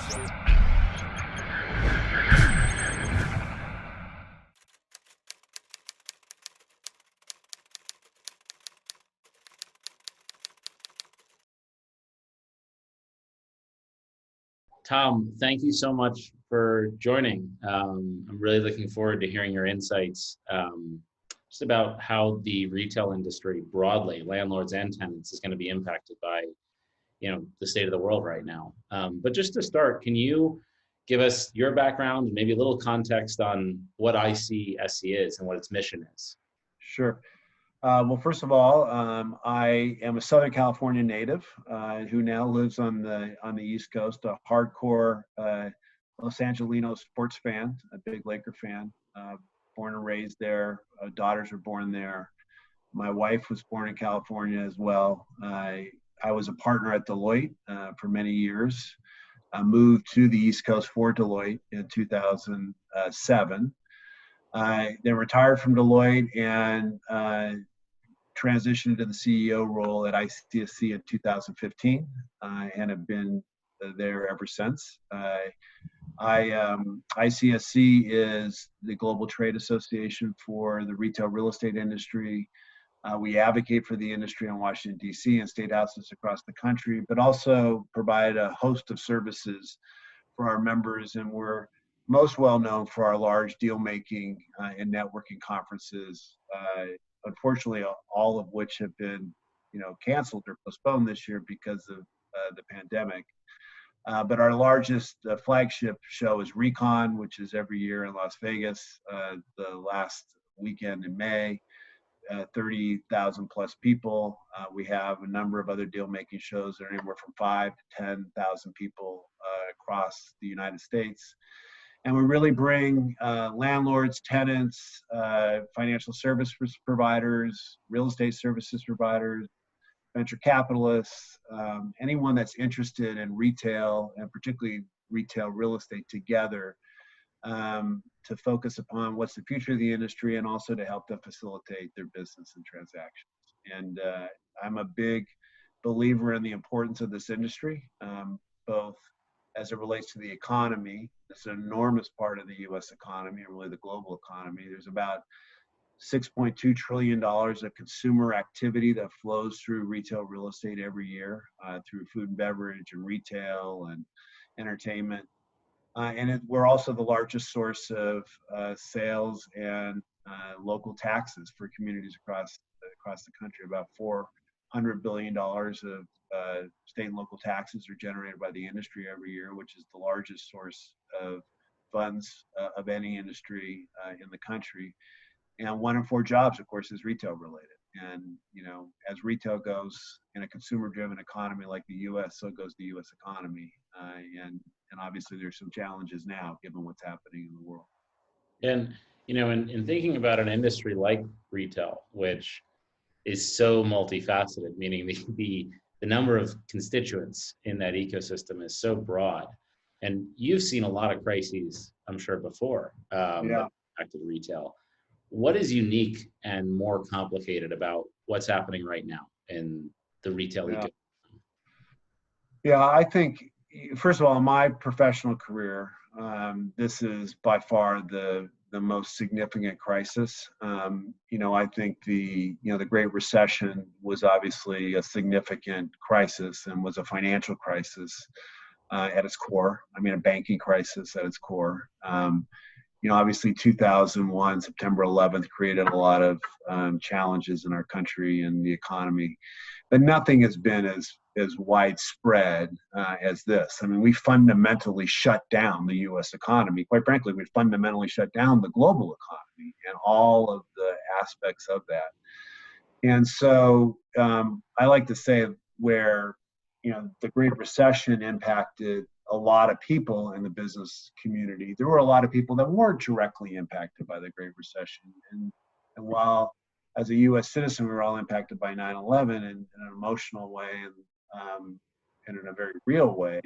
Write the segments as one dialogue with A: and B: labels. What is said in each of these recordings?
A: Tom, thank you so much for joining. I'm really looking forward to hearing your insights just about how the retail industry broadly, landlords and tenants, is going to be impacted by, the state of the world right now. But just to start, can you give us your background and maybe a little context on what ICSC is and what its mission is?
B: Sure. Well, first of all, I am a Southern California native who now lives on the East Coast, a hardcore Los Angeles sports fan, a big Laker fan, born and raised there. Daughters were born there. My wife was born in California as well. I was a partner at Deloitte for many years. I moved to the East Coast for Deloitte in 2007. I then retired from Deloitte and transitioned to the CEO role at ICSC in 2015 and have been there ever since. ICSC is the global trade association for the retail real estate industry. We advocate for the industry in Washington, D.C. and state houses across the country, but also provide a host of services for our members. And we're most well known for our large deal making and networking conferences, unfortunately, all of which have been, canceled or postponed this year because of the pandemic. But our largest flagship show is Recon, which is every year in Las Vegas, the last weekend in May. 30,000 plus people. We have a number of other deal making shows that are anywhere from 5,000 to 10,000 people across the United States. And we really bring landlords, tenants, financial service providers, real estate services providers, venture capitalists, anyone that's interested in retail and particularly retail real estate together to focus upon what's the future of the industry and also to help them facilitate their business and transactions. And I'm a big believer in the importance of this industry, both as it relates to the economy. It's an enormous part of the U.S. economy and really the global economy. There's about $6.2 trillion of consumer activity that flows through retail real estate every year through food and beverage and retail and entertainment. We're also the largest source of sales and local taxes for communities across the country. About $400 billion of state and local taxes are generated by the industry every year, which is the largest source of funds of any industry in the country. And 1 in 4 jobs, of course, is retail related. And, as retail goes in a consumer-driven economy like the U.S., so goes the U.S. economy. And obviously there's some challenges now given what's happening in the world.
A: And, in thinking about an industry like retail, which is so multifaceted, meaning the number of constituents in that ecosystem is so broad. And you've seen a lot of crises, I'm sure, before that impacted retail. What is unique and more complicated about what's happening right now in the retail ecosystem?
B: Yeah, I think, first of all, in my professional career, this is by far the most significant crisis. I think the Great Recession was obviously a significant crisis and was a financial crisis at its core. I mean, a banking crisis at its core. Obviously 2001, September 11th created a lot of challenges in our country and the economy, but nothing has been as widespread as this. I mean, we fundamentally shut down the U.S. economy. Quite frankly, we fundamentally shut down the global economy and all of the aspects of that. And so I like to say where, the Great Recession impacted a lot of people in the business community, there were a lot of people that weren't directly impacted by the Great Recession. And while as a U.S. citizen, we were all impacted by 9/11 in an emotional way and in a very real way,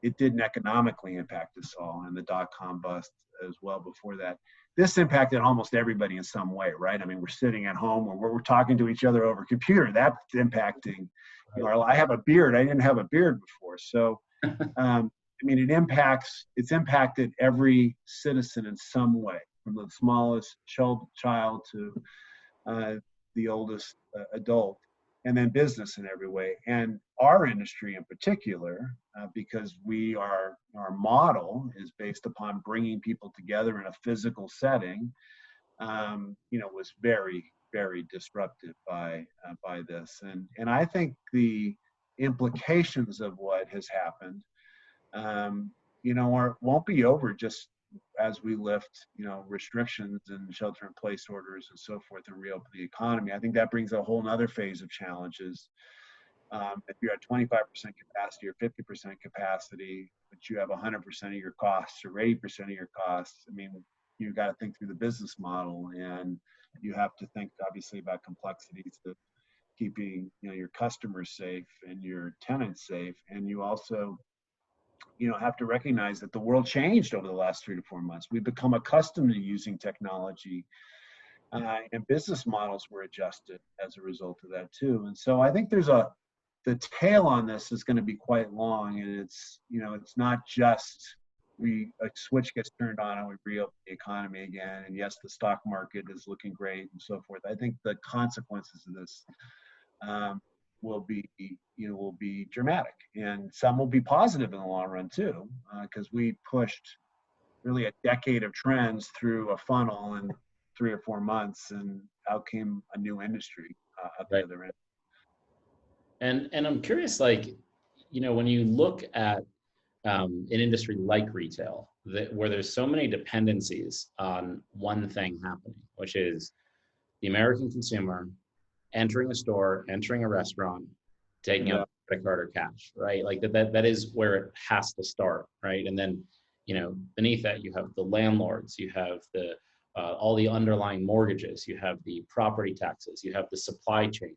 B: it didn't economically impact us all, and the dot-com bust as well before that. This impacted almost everybody in some way, right? I mean, we're sitting at home or we're talking to each other over computer. That's impacting. I have a beard. I didn't have a beard before. So I mean, it's impacted every citizen in some way, from the smallest child to the oldest adult, and then business in every way. And our industry in particular, because our model is based upon bringing people together in a physical setting, was very, very disrupted by this. And I think the implications of what has happened, won't be over just as we lift, restrictions and shelter in place orders and so forth and reopen the economy. I think that brings a whole nother phase of challenges. If you're at 25% capacity or 50% capacity, but you have 100% of your costs or 80% of your costs, I mean, you got to think through the business model, and you have to think obviously about complexities of keeping, your customers safe and your tenants safe. And you also, have to recognize that the world changed over the last 3 to 4 months. We've become accustomed to using technology, and business models were adjusted as a result of that too. And so I think the tail on this is going to be quite long, and it's not just a switch gets turned on and we reopen the economy again. And yes, the stock market is looking great and so forth. I think the consequences of this will be dramatic, and some will be positive in the long run too, because we pushed really a decade of trends through a funnel in 3 or 4 months, and out came a new industry at the other end.
A: And I'm curious, when you look at an industry like retail, where there's so many dependencies on one thing happening, which is the American consumer entering a store, entering a restaurant, taking out a credit card or cash, right? Like that is where it has to start, right? And then, beneath that, you have the landlords, you have the all the underlying mortgages, you have the property taxes, you have the supply chain,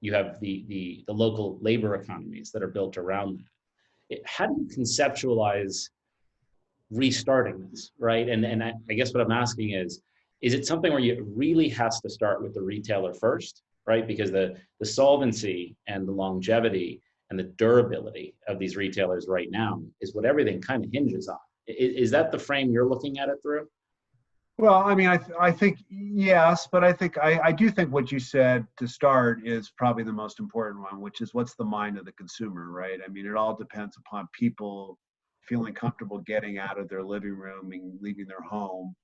A: you have the local labor economies that are built around that. How do you conceptualize restarting this, right? And I guess what I'm asking is it something where it really has to start with the retailer first, right? Because the solvency and the longevity and the durability of these retailers right now is what everything kind of hinges on. Is that the frame you're looking at it through?
B: Well, I mean, I think yes, but I do think what you said to start is probably the most important one, which is what's the mind of the consumer, right? I mean, it all depends upon people feeling comfortable getting out of their living room and leaving their home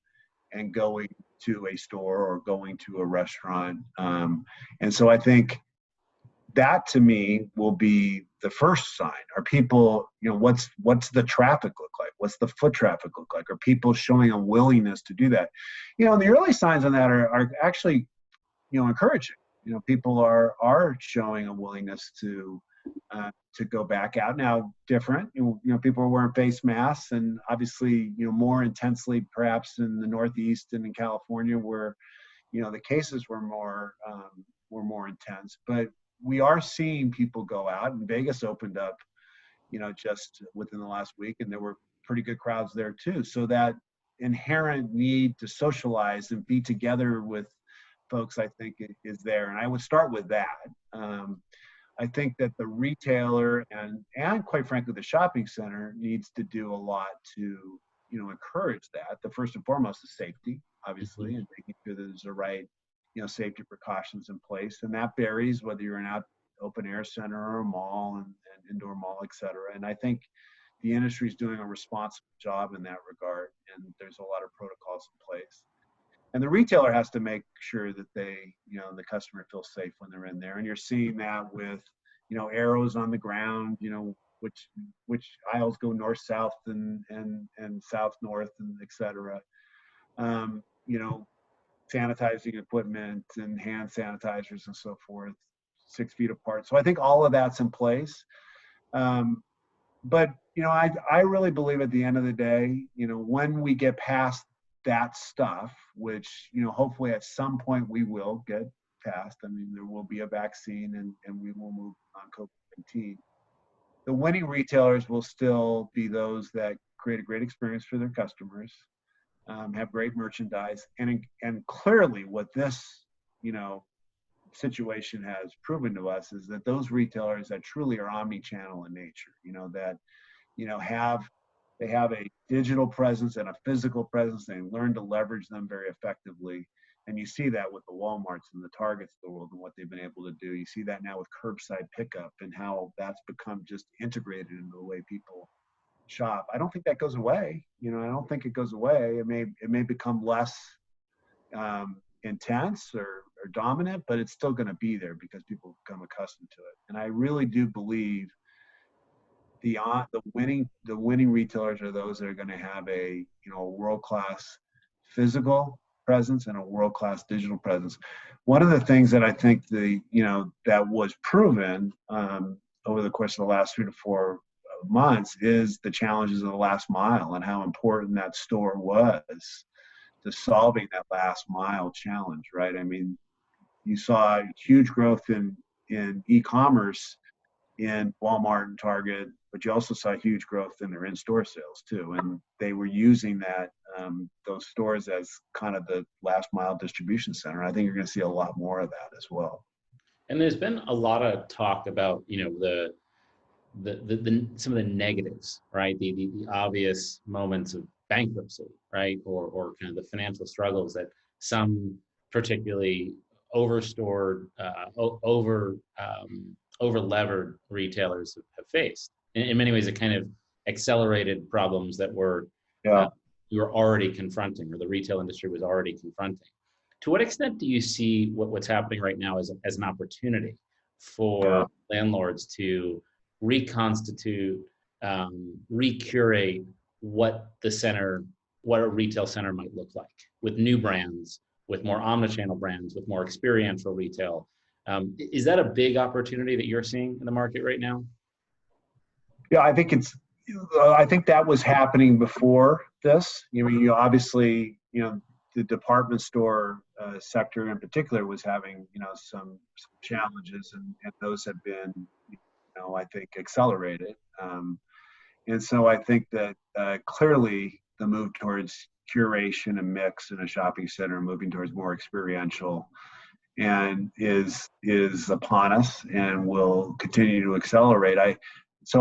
B: and going to a store or going to a restaurant. And so I think that to me will be the first sign. Are people, what's the traffic look like? What's the foot traffic look like? Are people showing a willingness to do that? And the early signs on that are actually, encouraging. People are showing a willingness to go back out. Now, different, people are wearing face masks, and obviously, more intensely perhaps in the Northeast and in California, where, the cases were more intense. But we are seeing people go out, and Vegas opened up, just within the last week, and there were pretty good crowds there too. So that inherent need to socialize and be together with folks, I think, is there. And I would start with that. I think that the retailer and quite frankly, the shopping center needs to do a lot to, encourage that. The first and foremost is safety, obviously, and making sure that there's the right, safety precautions in place. And that varies whether you're in an open air center or a mall and indoor mall, et cetera. And I think the industry is doing a responsible job in that regard. And there's a lot of protocols in place. And the retailer has to make sure that they, the customer feels safe when they're in there. And you're seeing that with, arrows on the ground, which aisles go north, south, and south, north, and et cetera. Sanitizing equipment and hand sanitizers and so forth, 6 feet apart. So I think all of that's in place. But, I really believe at the end of the day, when we get past that stuff, which, hopefully at some point we will get past. I mean, there will be a vaccine and we will move on COVID-19. The winning retailers will still be those that create a great experience for their customers, have great merchandise. And clearly what this, situation has proven to us is that those retailers that truly are omni-channel in nature, that they have a digital presence and a physical presence. They learn to leverage them very effectively. And you see that with the Walmarts and the Targets of the world and what they've been able to do. You see that now with curbside pickup and how that's become just integrated into the way people shop. I don't think that goes away. I don't think it goes away. It may become less intense or dominant, but it's still going to be there because people become accustomed to it. And I really do believe the winning retailers are those that are going to have a world-class physical presence and a world-class digital presence. One of the things that I think that was proven over the course of the last 3 to 4 months is the challenges of the last mile and how important that store was to solving that last mile challenge, right? I mean, you saw huge growth in e-commerce in Walmart and Target, but you also saw huge growth in their in-store sales too. And they were using those stores as kind of the last mile distribution center. I think you're going to see a lot more of that as well.
A: And there's been a lot of talk about, some of the negatives, right? The obvious moments of bankruptcy, right? Or kind of the financial struggles that some particularly overstored, over-levered retailers have faced. In many ways, it kind of accelerated problems that we were already confronting, or the retail industry was already confronting. To what extent do you see what's happening right now as an opportunity for landlords to reconstitute, recurate what a retail center might look like with new brands, with more omnichannel brands, with more experiential retail? Is that a big opportunity that you're seeing in the market right now?
B: Yeah, I think that was happening before this. Obviously, the department store sector in particular was having, some challenges, and those have been, I think, accelerated. And so I think that clearly the move towards curation and mix in a shopping center, moving towards more experiential, and is upon us and will continue to accelerate. I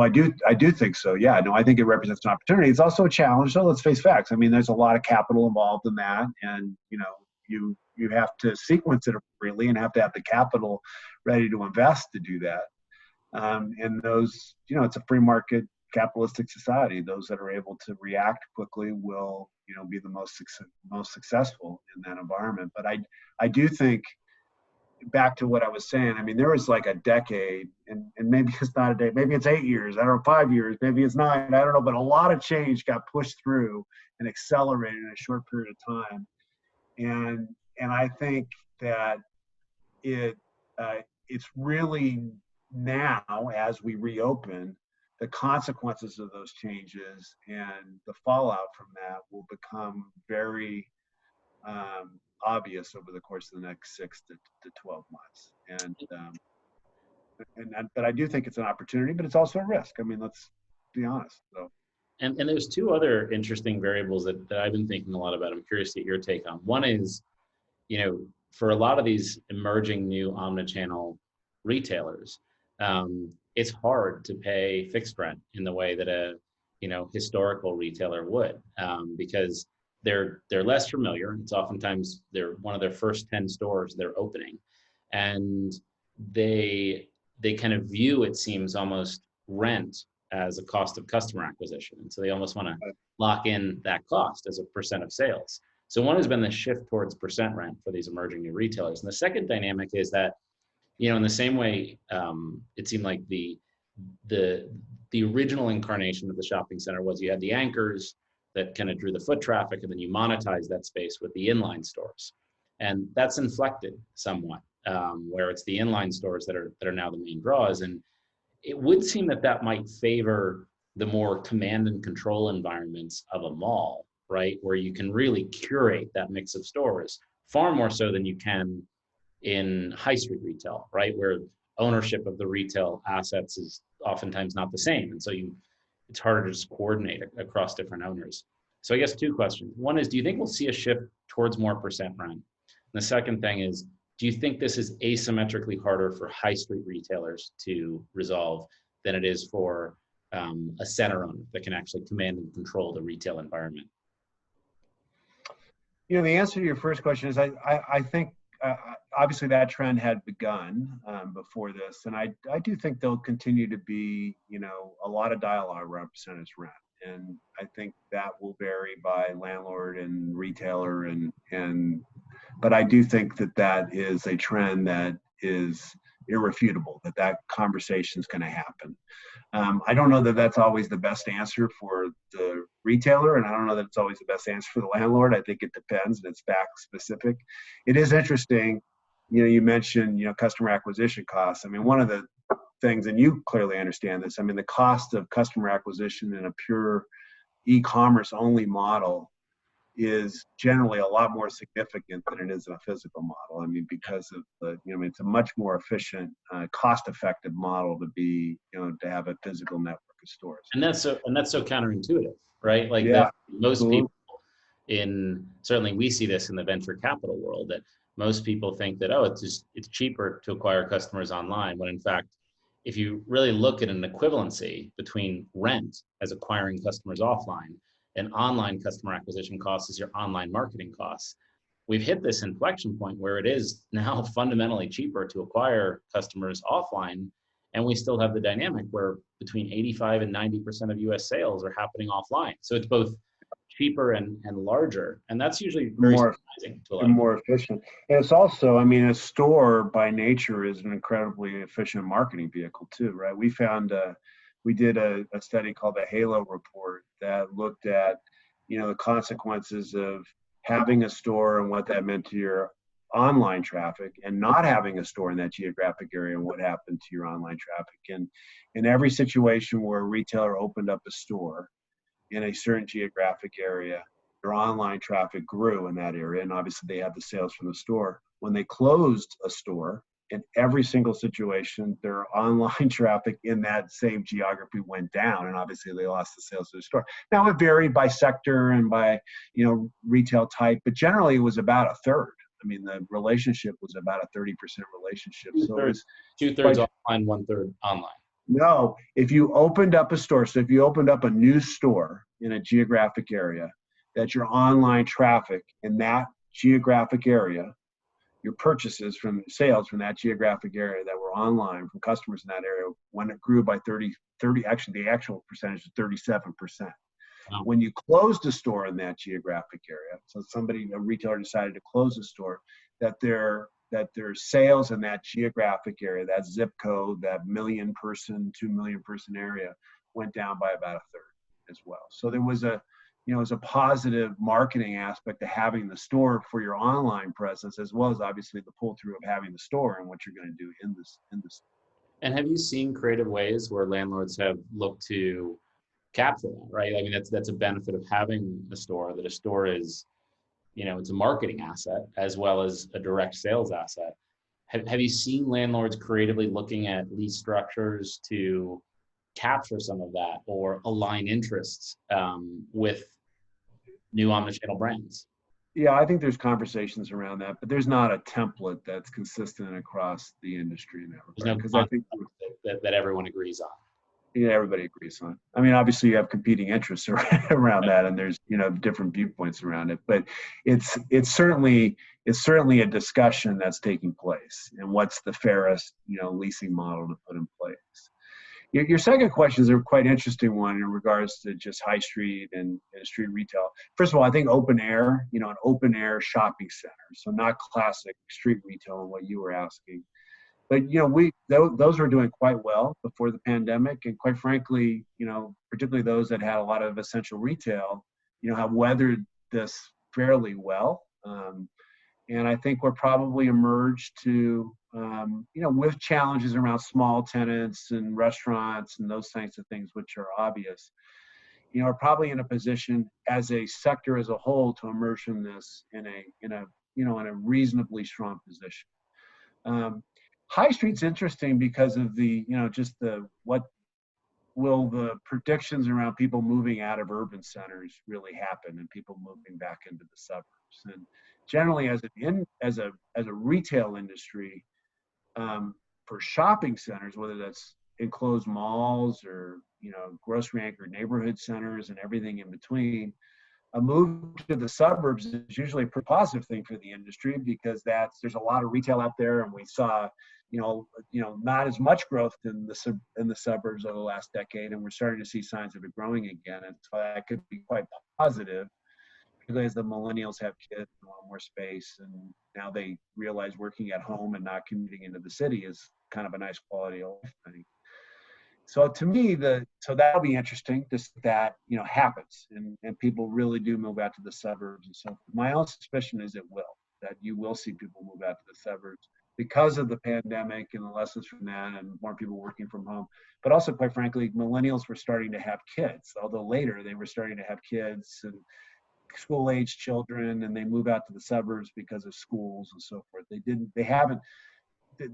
B: do think so. Yeah, no, I think it represents an opportunity. It's also a challenge. So let's face facts. I mean, there's a lot of capital involved in that, and you have to sequence it appropriately and have to have the capital ready to invest to do that. And those, it's a free market capitalistic society. Those that are able to react quickly will, be the most successful in that environment. But I do think, back to what I was saying, I mean, there was like a decade, and maybe it's not a day, maybe it's 8 years, I don't know, 5 years, maybe it's 9, I don't know, but a lot of change got pushed through and accelerated in a short period of time. And I think that it's really now, as we reopen, the consequences of those changes and the fallout from that will become very obvious over the course of the next 6 to 12 months. But I do think it's an opportunity, but it's also a risk. I mean, let's be honest. So.
A: And there's 2 other interesting variables that I've been thinking a lot about. I'm curious to get your take on. One is, for a lot of these emerging new omnichannel retailers, it's hard to pay fixed rent in the way that a historical retailer would, because they're less familiar. It's oftentimes they're one of their first 10 stores they're opening, and they kind of view, it seems, almost rent as a cost of customer acquisition, and so they almost want to lock in that cost as a percent of sales. So one has been the shift towards percent rent for these emerging new retailers, and the second dynamic is that, in the same way, it seemed like the original incarnation of the shopping center was you had the anchors that kind of drew the foot traffic, and then you monetize that space with the inline stores. And that's inflected somewhat, where it's the inline stores that are now the main draws. And it would seem that might favor the more command and control environments of a mall, right? Where you can really curate that mix of stores far more so than you can in high street retail, right? Where ownership of the retail assets is oftentimes not the same. And so it's harder to just coordinate across different owners. So I guess 2 questions. One is, do you think we'll see a shift towards more percent rent? And the second thing is, do you think this is asymmetrically harder for high street retailers to resolve than it is for a center owner that can actually command and control the retail environment?
B: You know, the answer to your first question is I think obviously that trend had begun before this, and I do think there'll continue to be, you know, a lot of dialogue around percentage rent, and I think that will vary by landlord and retailer, but I do think that that is a trend that is irrefutable, that that conversation is going to happen. I don't know that that's always the best answer for the retailer, and I don't know that it's always the best answer for the landlord. I think it depends, and it's fact specific. It is interesting, you know, you mentioned, you know, customer acquisition costs. I mean, one of the things, and you clearly understand this, I mean, the cost of customer acquisition in a pure e-commerce only model is generally a lot more significant than it is in a physical model. I mean, because of the, you know, it's a much more efficient, cost-effective model to be, you know, to have a physical network of stores.
A: And that's so counterintuitive, right? Like
B: Yeah,
A: that most
B: absolutely.
A: people certainly we see this in the venture capital world, that most people think that, oh, it's cheaper to acquire customers online, when in fact, if you really look at an equivalency between rent as acquiring customers offline and online customer acquisition costs as your online marketing costs, we've hit this inflection point where it is now fundamentally cheaper to acquire customers offline. And we still have the dynamic where between 85 and 90% of US sales are happening offline. So it's both cheaper and larger. And that's usually very surprising to a lot of people.
B: More efficient. And it's also, I mean, a store by nature is an incredibly efficient marketing vehicle too, right? We found, we did a study called the Halo Report that looked at, you know, the consequences of having a store and what that meant to your online traffic, and not having a store in that geographic area and what happened to your online traffic. And in every situation where a retailer opened up a store in a certain geographic area, their online traffic grew in that area, and obviously they had the sales from the store. When they closed a store, in every single situation, their online traffic in that same geography went down, and obviously they lost the sales to the store. Now it varied by sector and by, you know, retail type, but generally it was about a third. I mean, the relationship was about a 30% relationship. So it was
A: two-thirds offline, one-third online.
B: No, if you opened up a store, so if you opened up a new store in a geographic area, that your online traffic in that geographic area, your purchases from sales from that geographic area that were online from customers in that area, when it grew by 30, actually the actual percentage is 37%.
A: Wow.
B: When you closed a store in that geographic area, so a retailer decided to close a store, that their sales in that geographic area, that zip code, that 1 million person, 2 million person area, went down by about a third as well. So there was a, you know, as a positive marketing aspect to having the store for your online presence, as well as obviously the pull through of having the store and what you're going to do in this.
A: And have you seen creative ways where landlords have looked to capture that, right? I mean, that's a benefit of having a store, that a store is, you know, it's a marketing asset as well as a direct sales asset. Have you seen landlords creatively looking at lease structures to capture some of that or align interests with new omnichannel brands?
B: Yeah, I think there's conversations around that, but there's not a template that's consistent across the industry in that regard. Because I think
A: that everyone agrees on.
B: Yeah, everybody agrees on. I mean, obviously you have competing interests around that, and there's, you know, different viewpoints around it. But it's certainly a discussion that's taking place, and what's the fairest, you know, leasing model to put in place. Your second question is a quite interesting one in regards to just high street and street retail. First of all, I think open air, you know, an open air shopping center, so not classic street retail, what you were asking. But, you know, those were doing quite well before the pandemic. And quite frankly, you know, particularly those that had a lot of essential retail, you know, have weathered this fairly well. And I think we're probably emerged to, you know, with challenges around small tenants and restaurants and those types of things, which are obvious, you know, are probably in a position as a sector as a whole to emerge from this in a reasonably strong position. High Street's interesting because of the, you know, just what will the predictions around people moving out of urban centers really happen and people moving back into the suburbs. And generally as a retail industry, for shopping centers, whether that's enclosed malls or, grocery anchored neighborhood centers and everything in between, a move to the suburbs is usually a pretty positive thing for the industry, because there's a lot of retail out there, and we saw, not as much growth in the suburbs over the last decade, and we're starting to see signs of it growing again, and so that could be quite positive, particularly as the millennials have kids and want more space, and now they realize working at home and not commuting into the city is kind of a nice quality of life thing. So to me, so that'll be interesting, that happens, and people really do move out to the suburbs. And so my own suspicion is that you will see people move out to the suburbs because of the pandemic and the lessons from that, and more people working from home. But also, quite frankly, millennials were starting to have kids, although later they were starting to have kids and school-age children, and they move out to the suburbs because of schools and so forth.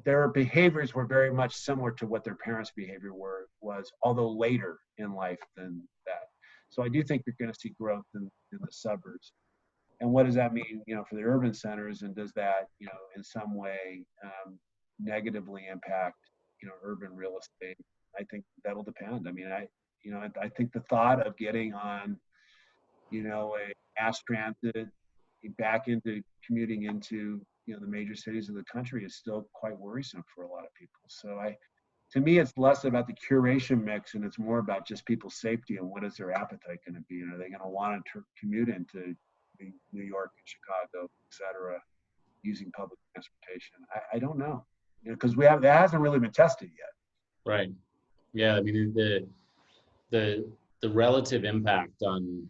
B: Their behaviors were very much similar to what their parents' behavior was, although later in life than that. So I do think you're going to see growth in the suburbs. And what does that mean, for the urban centers? And does that, in some way negatively impact, urban real estate? I think that'll depend. I mean, I think the thought of getting on, a mass transit back into commuting into the major cities of the country is still quite worrisome for a lot of people. So to me, it's less about the curation mix, and it's more about just people's safety and what is their appetite going to be, and are they going to want to commute into New York and Chicago, et cetera, using public transportation? I don't know, because that hasn't really been tested yet.
A: Right. Yeah. I mean, the relative impact on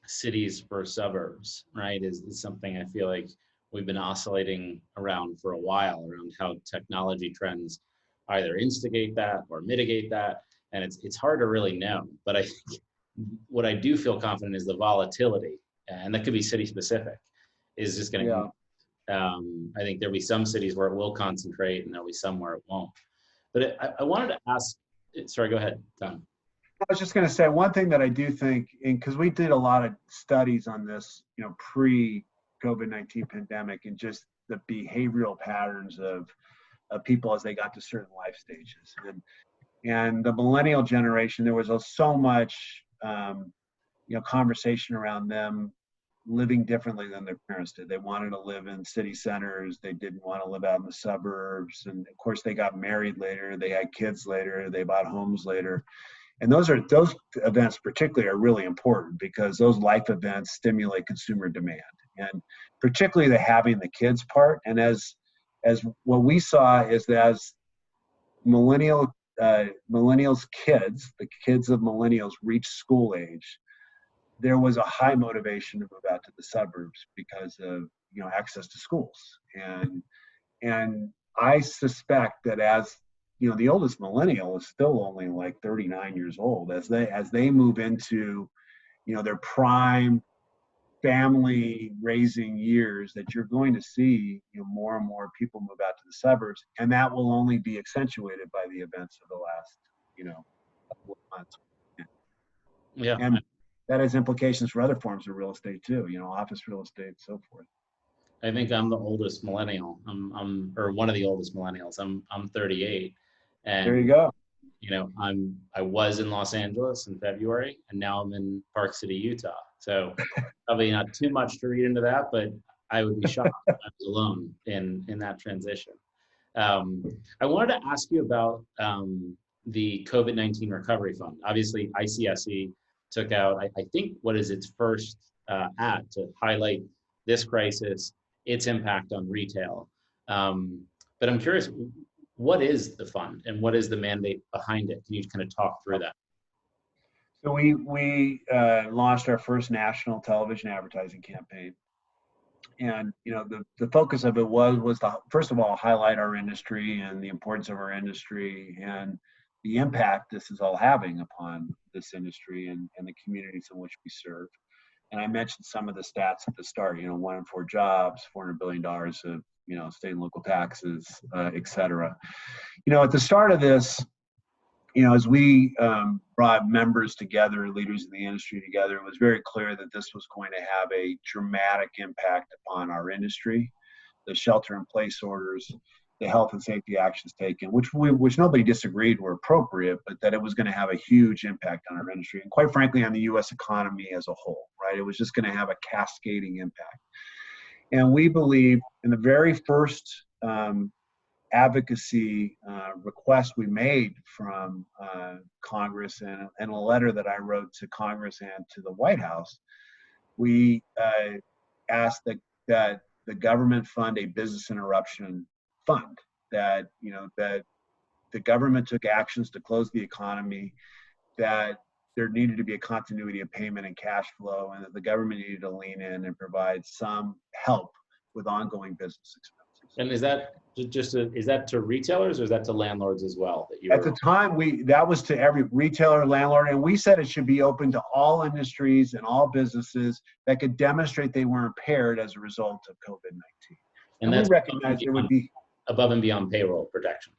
A: cities versus suburbs, right, is something I feel like we've been oscillating around for a while, around how technology trends either instigate that or mitigate that. And it's hard to really know. But I think what I do feel confident is the volatility, and that could be city specific, is just going to, I think there'll be some cities where it will concentrate and there'll be some where it won't. But I wanted to ask, sorry, go ahead, Don.
B: I was just going to say one thing that I do think, because we did a lot of studies on this, pre-COVID-19 pandemic, and just the behavioral patterns of people as they got to certain life stages. And the millennial generation, there was so much, conversation around them living differently than their parents did. They wanted to live in city centers. They didn't want to live out in the suburbs. And of course, they got married later. They had kids later. They bought homes later. And those events particularly are really important, because those life events stimulate consumer demand, and particularly the having the kids part. And as what we saw is that as millennials kids, the kids of millennials reached school age, there was a high motivation to move out to the suburbs because of access to schools. And I suspect that as the oldest millennial is still only like 39 years old, as they move into their prime family raising years, that you're going to see more and more people move out to the suburbs, and that will only be accentuated by the events of the last couple of months.
A: Yeah.
B: And that has implications for other forms of real estate too, office real estate, so forth.
A: I think I'm the oldest millennial. Or one of the oldest millennials. I'm 38. And
B: there you go.
A: I was in Los Angeles in February, and now I'm in Park City, Utah. So probably not too much to read into that, but I would be shocked if I was alone in that transition. I wanted to ask you about the COVID-19 Recovery Fund. Obviously, ICSC took out, I think, what is its first act to highlight this crisis, its impact on retail. But I'm curious, what is the fund and what is the mandate behind it? Can you kind of talk through that?
B: So we launched our first national television advertising campaign, and the focus of it was to, first of all, highlight our industry and the importance of our industry and the impact this is all having upon this industry and the communities in which we serve. And I mentioned some of the stats at the start. 1 in 4 jobs, $400 billion of state and local taxes, et cetera. At the start of this, as we brought members together, leaders in the industry together, it was very clear that this was going to have a dramatic impact upon our industry. The shelter-in-place orders the health and safety actions taken, which nobody disagreed were appropriate, but that it was going to have a huge impact on our industry and quite frankly on the U.S. economy as a whole, right? It was just going to have a cascading impact. And we believe in the very first advocacy request we made from Congress and a letter that I wrote to Congress and to the White House, we asked that the government fund a business interruption fund, that that the government took actions to close the economy, that there needed to be a continuity of payment and cash flow, and that the government needed to lean in and provide some help with ongoing business expenses.
A: And is that is that to retailers or is that to landlords as well?
B: At the time, that was to every retailer, landlord, and we said it should be open to all industries and all businesses that could demonstrate they were impaired as a result of COVID-19.
A: And that's
B: we recognize there would be
A: above and beyond payroll protection.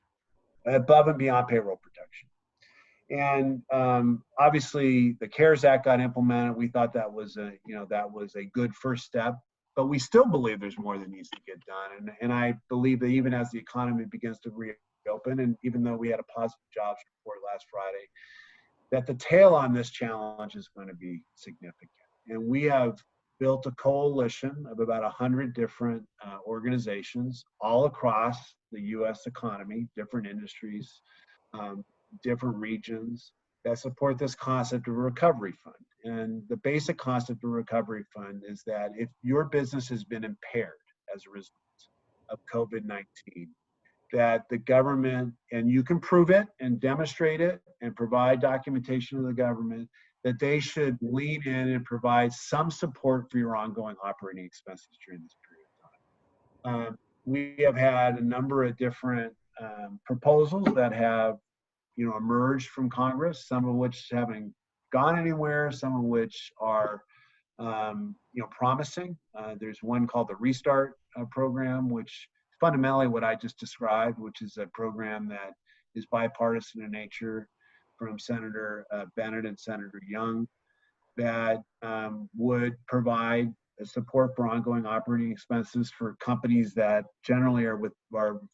B: Above and beyond payroll protection. And obviously, the CARES Act got implemented. We thought that was a good first step. But we still believe there's more that needs to get done. And I believe that even as the economy begins to reopen, and even though we had a positive jobs report last Friday, that the tail on this challenge is going to be significant. And we have built a coalition of about 100 different organizations all across the U.S. economy, different industries, different regions, that support this concept of a recovery fund. And the basic concept of a recovery fund is that if your business has been impaired as a result of COVID-19, that the government, and you can prove it and demonstrate it and provide documentation to the government, that they should lean in and provide some support for your ongoing operating expenses during this period of time. We have had a number of different proposals that have emerged from Congress, some of which haven't gone anywhere, some of which are promising. There's one called the Restart program, which fundamentally what I just described, which is a program that is bipartisan in nature, from Senator Bennett and Senator Young, that would provide support for ongoing operating expenses for companies that generally are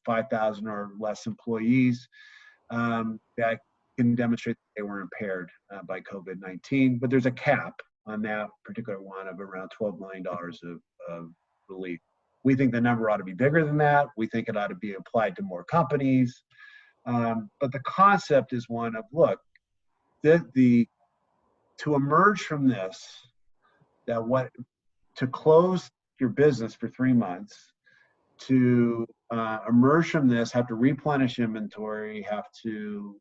B: 5,000 or less employees, that can demonstrate that they were impaired by COVID-19. But there's a cap on that particular one of around $12 million of relief. We think the number ought to be bigger than that. We think it ought to be applied to more companies. But the concept is one of, look, to emerge from this, to close your business for 3 months, to emerge from this, have to replenish inventory, have to,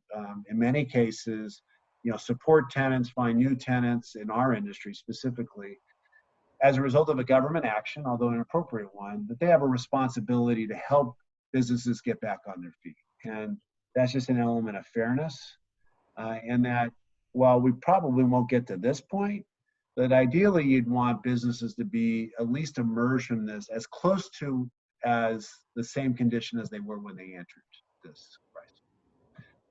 B: in many cases, support tenants, find new tenants in our industry specifically, as a result of a government action, although an appropriate one, that they have a responsibility to help businesses get back on their feet. And that's just an element of fairness. And that while we probably won't get to this point, that ideally you'd want businesses to be at least emerge from this as close to as the same condition as they were when they entered this crisis.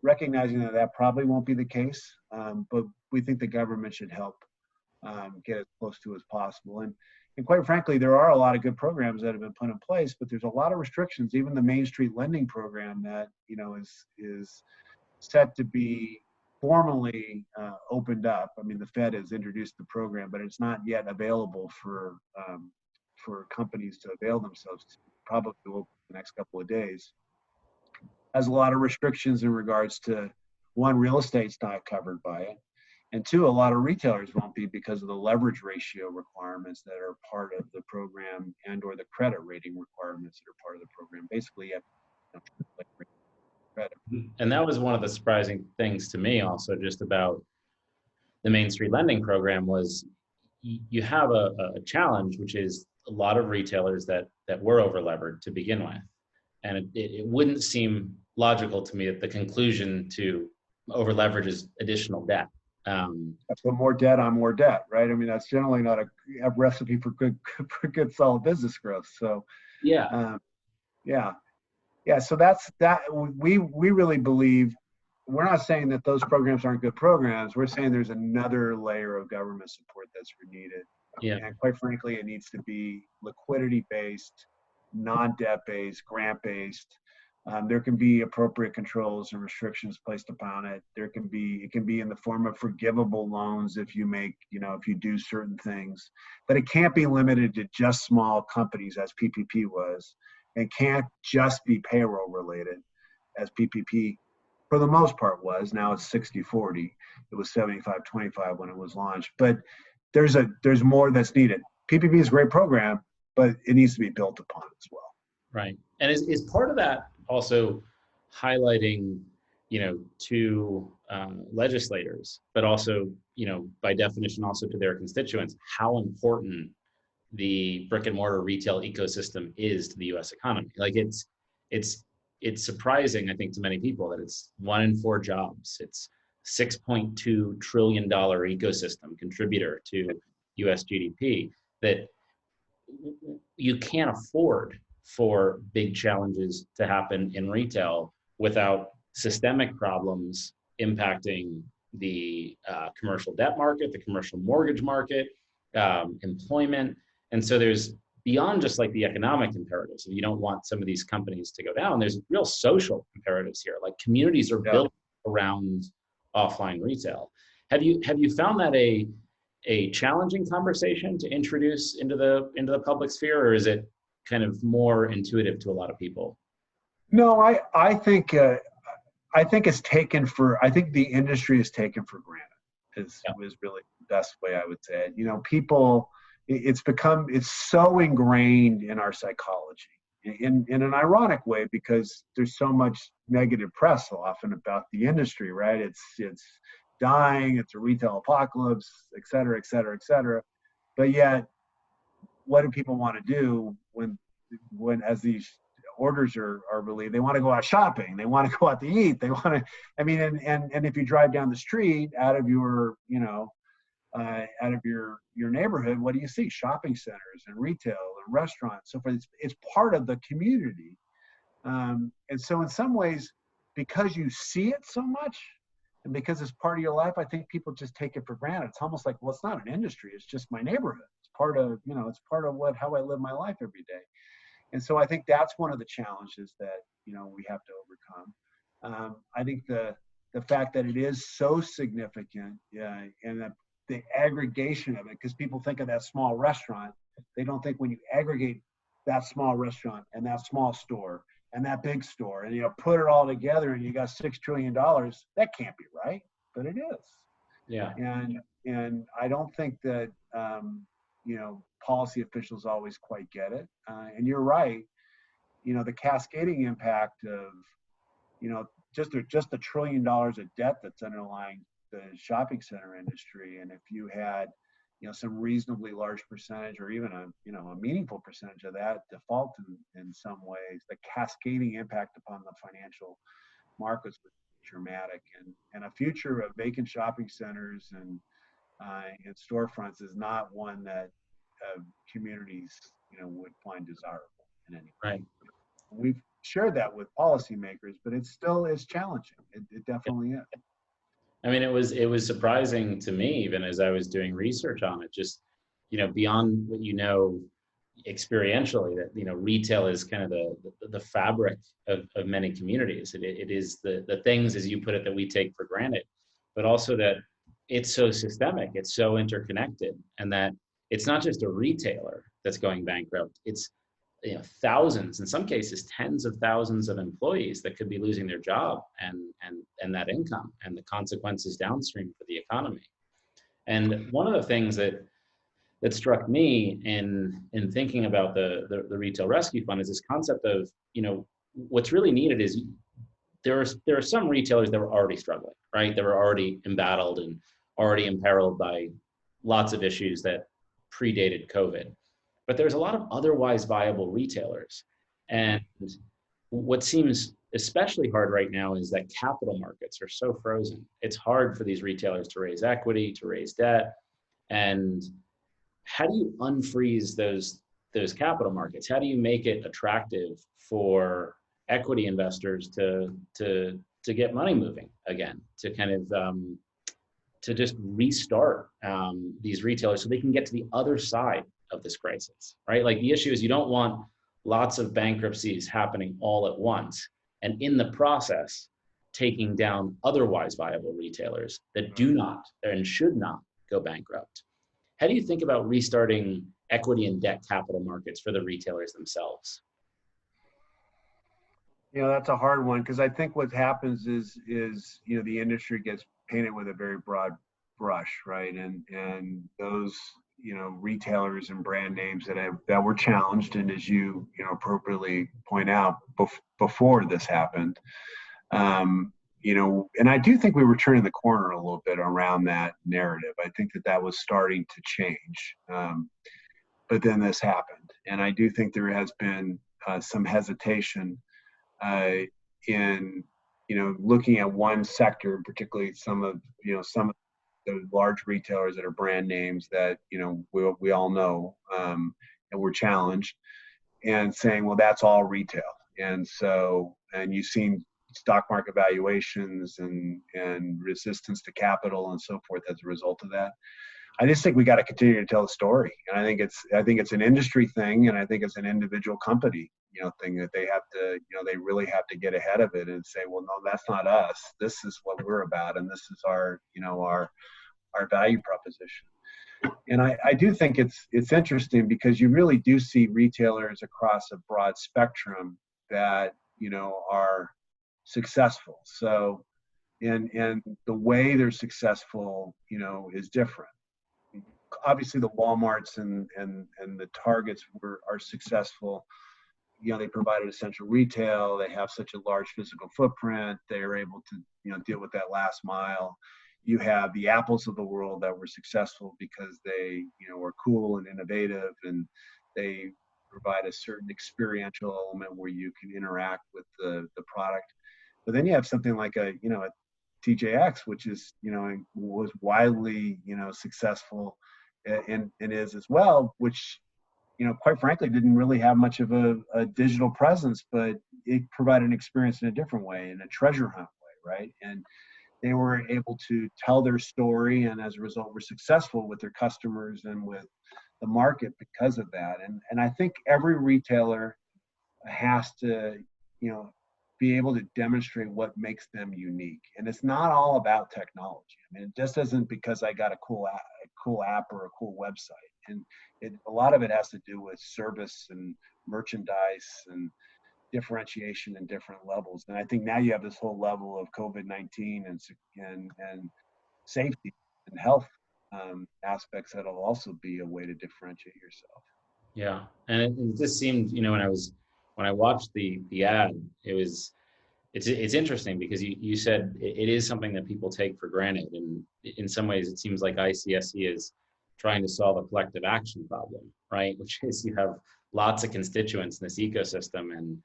B: Recognizing that probably won't be the case, but we think the government should help get as close to as possible. And quite frankly, there are a lot of good programs that have been put in place, but there's a lot of restrictions. Even the Main Street lending program that is set to be formally opened up. I mean, the Fed has introduced the program, but it's not yet available for companies to avail themselves to. Probably will the next couple of days. Has a lot of restrictions in regards to, one, real estate's not covered by it, and two, a lot of retailers won't be because of the leverage ratio requirements that are part of the program and or the credit rating requirements that are part of the program. Basically, you have credit.
A: And that was one of the surprising things to me also just about the Main Street lending program was you have a challenge, which is a lot of retailers that were over levered to begin with. And it wouldn't seem logical to me that the conclusion to over leverage is additional debt.
B: Put more debt on more debt, right? I mean, that's generally not a recipe for good solid business growth. So
A: yeah.
B: So that's that. We really believe, we're not saying that those programs aren't good programs. We're saying there's another layer of government support that's needed.
A: Yeah.
B: And quite frankly, it needs to be liquidity based, non-debt based, grant based, There can be appropriate controls and restrictions placed upon it. It can be in the form of forgivable loans if you make, if you do certain things, but it can't be limited to just small companies as PPP was, and can't just be payroll related as PPP for the most part was. Now it's 60-40. It was 75-25 when it was launched, but there's more that's needed. PPP is a great program, but it needs to be built upon as well.
A: Right. And is part of that also highlighting, to legislators, but also, by definition, also to their constituents, how important the brick and mortar retail ecosystem is to the U.S. economy? Like it's surprising, I think, to many people that it's 1 in 4 jobs. It's $6.2 trillion ecosystem contributor to U.S. GDP, that you can't afford for big challenges to happen in retail without systemic problems impacting the commercial debt market, the commercial mortgage market, employment. And so there's, beyond just like the economic imperatives, if you don't want some of these companies to go down, there's real social imperatives here. Like communities are built around offline retail. Have you found that a challenging conversation to introduce into the public sphere, or is it kind of more intuitive to a lot of people?
B: No, I think it's taken for, I think the industry is taken for granted is really the best way I would say it. People, it's so ingrained in our psychology in an ironic way, because there's so much negative press often about the industry, right? It's dying, it's a retail apocalypse, et cetera, et cetera, et cetera. But yet, what do people want to do when as these orders are relieved? They want to go out shopping, they want to go out to eat, they want to, and if you drive down the street out of your your neighborhood, what do you see? Shopping centers and retail and restaurants. So it's part of the community. And so in some ways, because you see it so much and because it's part of your life, I think people just take it for granted. It's almost like, well, it's not an industry, it's just my neighborhood. It's part of, it's part of how I live my life every day. And so I think that's one of the challenges that, we have to overcome. I think the fact that it is so significant, and that the aggregation of it, because people think of that small restaurant, they don't think when you aggregate that small restaurant and that small store and that big store, and put it all together, and you got $6 trillion. That can't be right, but it is.
A: Yeah.
B: And I don't think that policy officials always quite get it. And you're right. The cascading impact of just $1 trillion of debt that's underlying the shopping center industry, and if you had some reasonably large percentage, or even a meaningful percentage of that default in some ways, the cascading impact upon the financial markets was dramatic. And a future of vacant shopping centers and storefronts is not one that communities would find desirable in any way.
A: Right.
B: We've shared that with policymakers, but it still is challenging. It definitely is.
A: I mean, it was surprising to me, even as I was doing research on it, just, beyond what experientially, that, retail is kind of the fabric of many communities. It is the things, as you put it, that we take for granted, but also that it's so systemic, it's so interconnected, and that it's not just a retailer that's going bankrupt. It's thousands, in some cases, tens of thousands of employees that could be losing their job and that income, and the consequences downstream for the economy. And one of the things that struck me in thinking about the Retail Rescue Fund is this concept of, what's really needed is there are some retailers that were already struggling, right? They were already embattled and already imperiled by lots of issues that predated COVID. But there's a lot of otherwise viable retailers. And what seems especially hard right now is that capital markets are so frozen. It's hard for these retailers to raise equity, to raise debt. And how do you unfreeze those capital markets? How do you make it attractive for equity investors to get money moving again, to kind of to just restart these retailers so they can get to the other side of this crisis, right? Like, the issue is you don't want lots of bankruptcies happening all at once. and in the process, taking down otherwise viable retailers that do not and should not go bankrupt. How do you think about restarting equity and debt capital markets for the retailers themselves?
B: You know, that's a hard one, because I think what happens is you know, the industry gets painted with a very broad brush, right? And those, you know, retailers and brand names that were challenged, and as you know appropriately point out, before this happened, you know, and I do think we were turning the corner a little bit around that narrative. I think that was starting to change, but then this happened, and I do think there has been some hesitation in, you know, looking at one sector, particularly some of the large retailers that are brand names that, you know, we all know, and we're challenged, and saying, well, that's all retail. And so, and you've seen stock market valuations and resistance to capital and so forth as a result of that. I just think we got to continue to tell the story. And I think it's an industry thing, and I think it's an individual company, you know, thing that they have to, you know, they really have to get ahead of it and say, well, no, that's not us. This is what we're about, and this is our, you know, our value proposition. And I do think it's interesting, because you really do see retailers across a broad spectrum that, you know, are successful. So, and the way they're successful, you know, is different. Obviously, the Walmarts and the Targets are successful. You know, they provided essential retail. They have such a large physical footprint. They are able to, you know, deal with that last mile. You have the Apples of the world that were successful because they, you know, were cool and innovative, and they provide a certain experiential element where you can interact with the product. But then you have something like a, you know, a TJX, which is, you know, was widely, you know, successful, and is as well, which, you know, quite frankly, didn't really have much of a digital presence, but it provided an experience in a different way, in a treasure hunt way, right? And they were able to tell their story, and as a result were successful with their customers and with the market because of that. And I think every retailer has to, you know, be able to demonstrate what makes them unique. And it's not all about technology. I mean, it just isn't because I got a cool app or a cool website. And a lot of it has to do with service and merchandise and differentiation in different levels. And I think now you have this whole level of COVID-19 and safety and health aspects that'll also be a way to differentiate yourself.
A: Yeah, and it just seemed, you know, when I watched the ad, it's interesting because you said it is something that people take for granted, and in some ways it seems like ICSC is trying to solve a collective action problem, right? Which is, you have lots of constituents in this ecosystem, and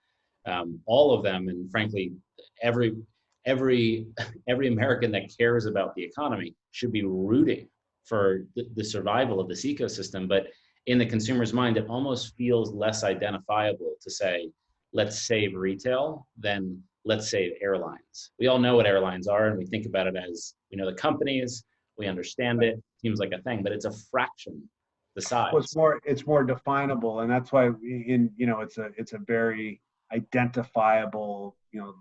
A: all of them, and frankly, every American that cares about the economy should be rooting for the survival of this ecosystem. But in the consumer's mind, it almost feels less identifiable to say, let's save retail than let's save airlines. We all know what airlines are, and we think about it as, we know the companies, we understand it, seems like a thing, but it's a fraction the size.
B: Well, it's more definable, and that's why you know, it's a very identifiable, you know,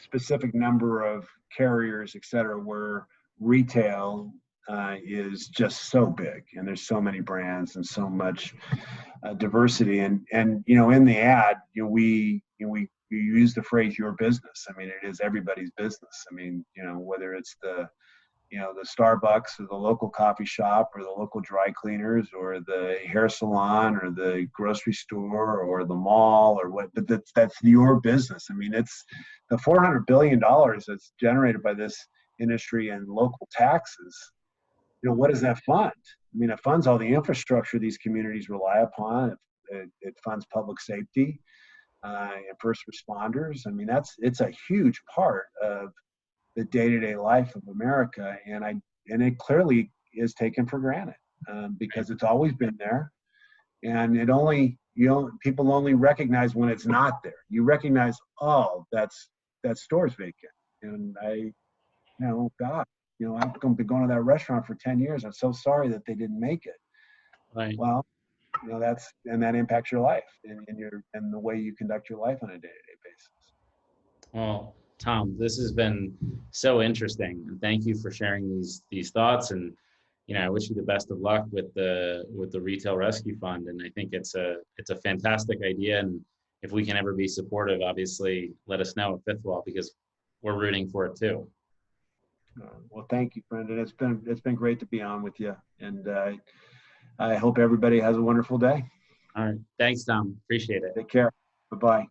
B: specific number of carriers, et cetera, where retail is just so big, and there's so many brands and so much diversity. And you know, in the ad, you know, we use the phrase "your business." I mean, it is everybody's business. I mean, you know, whether it's the Starbucks or the local coffee shop or the local dry cleaners or the hair salon or the grocery store or the mall or what, but that's your business. I mean, it's the $400 billion that's generated by this industry and local taxes. You know, what does that fund? I mean, it funds all the infrastructure these communities rely upon. It funds public safety and first responders. I mean, it's a huge part of the day-to-day life of America, and it clearly is taken for granted because it's always been there, and people only recognize when it's not there. You recognize, oh, that store's vacant, and God, you know, I've been going to that restaurant for 10 years. I'm so sorry that they didn't make it.
A: Right.
B: Well, you know, that impacts your life and the way you conduct your life on a day-to-day basis.
A: Well, Tom, this has been so interesting, and thank you for sharing these thoughts. And I wish you the best of luck with the Retail Rescue Fund. And I think it's a fantastic idea. And if we can ever be supportive, obviously, let us know at Fifth Wall, because we're rooting for it too.
B: Well, thank you, Brendan. It's been great to be on with you, and I hope everybody has a wonderful day.
A: All right, thanks, Tom. Appreciate it.
B: Take care. Bye-bye.